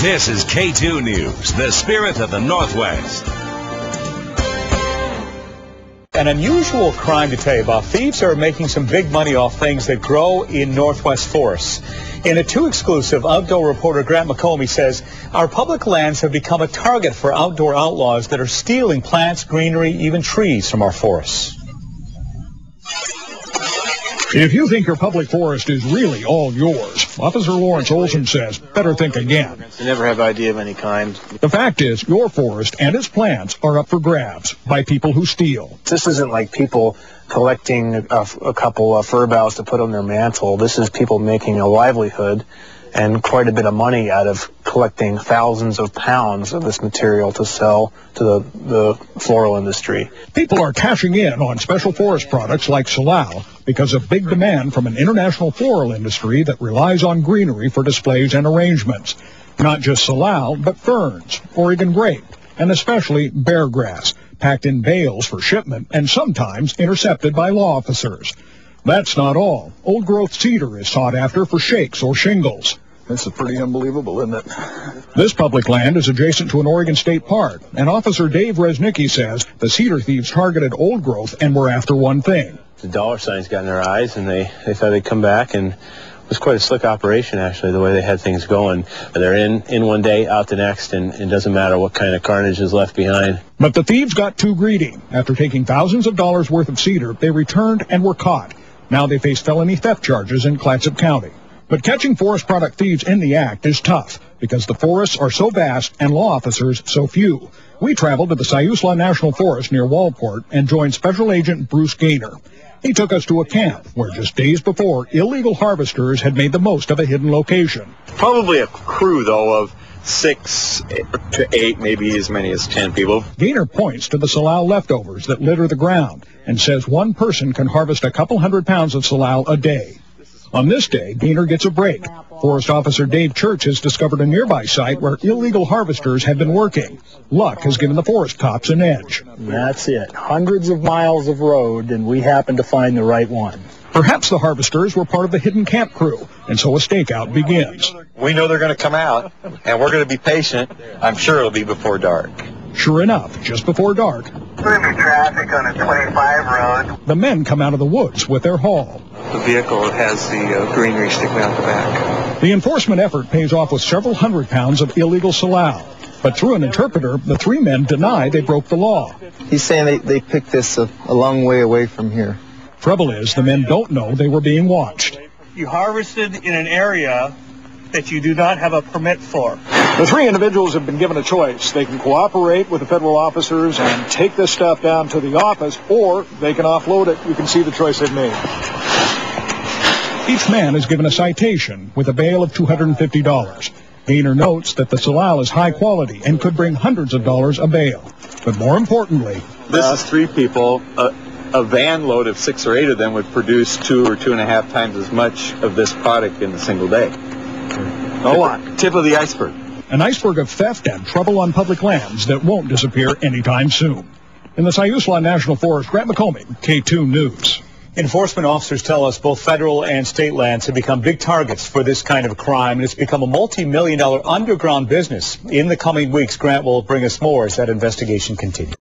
This is K2 News, the spirit of the Northwest. An unusual crime to tell you about. Thieves are making some big money off things that grow in Northwest forests. In a too exclusive, outdoor reporter Grant McComey says our public lands have become a target for outdoor outlaws that are stealing plants, greenery, even trees from our forests. If you think your public forest is really all yours, Officer Lawrence Olson says, better think again. You never have ID of any kind. The fact is, your forest and its plants are up for grabs by people who steal. This isn't like people collecting a couple of fir boughs to put on their mantle. This is people making a livelihood and quite a bit of money out of collecting thousands of pounds of this material to sell to the floral industry. People are cashing in on special forest products like Salal because of big demand from an international floral industry that relies on greenery for displays and arrangements. Not just Salal, but ferns, Oregon grape, and especially bear grass, packed in bales for shipment and sometimes intercepted by law officers. That's not all. Old-growth cedar is sought after for shakes or shingles. This is pretty unbelievable, isn't it? This public land is adjacent to an Oregon state park, and Officer Dave Resnicki says the cedar thieves targeted old growth and were after one thing. The dollar signs got in their eyes, and they thought they'd come back, and it was quite a slick operation, actually, the way they had things going. They're in one day, out the next, and it doesn't matter what kind of carnage is left behind. But the thieves got too greedy. After taking thousands of dollars worth of cedar, they returned and were caught. Now they face felony theft charges in Clatsop County. But catching forest product thieves in the act is tough because the forests are so vast and law officers so few. We traveled to the Siuslaw National Forest near Walport and joined Special Agent Bruce Gaynor. He took us to a camp where just days before, illegal harvesters had made the most of a hidden location. Probably a crew, though, of 6 to 8, maybe as many as 10 people. Gaynor points to the salal leftovers that litter the ground and says one person can harvest a couple hundred pounds of salal a day. On this day, Gaynor gets a break. Forest Officer Dave Church has discovered a nearby site where illegal harvesters have been working. Luck has given the forest cops an edge. That's it. Hundreds of miles of road, and we happen to find the right one. Perhaps the harvesters were part of the hidden camp crew, and so a stakeout begins. We know they're going to come out, and we're going to be patient. I'm sure it'll be before dark. Sure enough, just before dark, traffic on a 25 road. The men come out of the woods with their haul. The vehicle has the greenery sticking out the back. The enforcement effort pays off with several hundred pounds of illegal salal. But through an interpreter, the three men deny they broke the law. He's saying they picked this a long way away from here. Trouble is, the men don't know they were being watched. You harvested in an area that you do not have a permit for. The three individuals have been given a choice. They can cooperate with the federal officers and take this stuff down to the office, or they can offload it. You can see the choice they've made. Each man is given a citation with a bail of $250. Gaynor notes that the salal is high quality and could bring hundreds of dollars a bale. But more importantly, this is 3 people. A van load of 6 or 8 of them would produce 2 or 2.5 times as much of this product in a single day. A lot. Tip of the iceberg. An iceberg of theft and trouble on public lands that won't disappear anytime soon. In the Siuslaw National Forest, Grant McComey, K2 News. Enforcement officers tell us both federal and state lands have become big targets for this kind of crime, and it's become a multi-million-dollar underground business. In the coming weeks, Grant will bring us more as that investigation continues.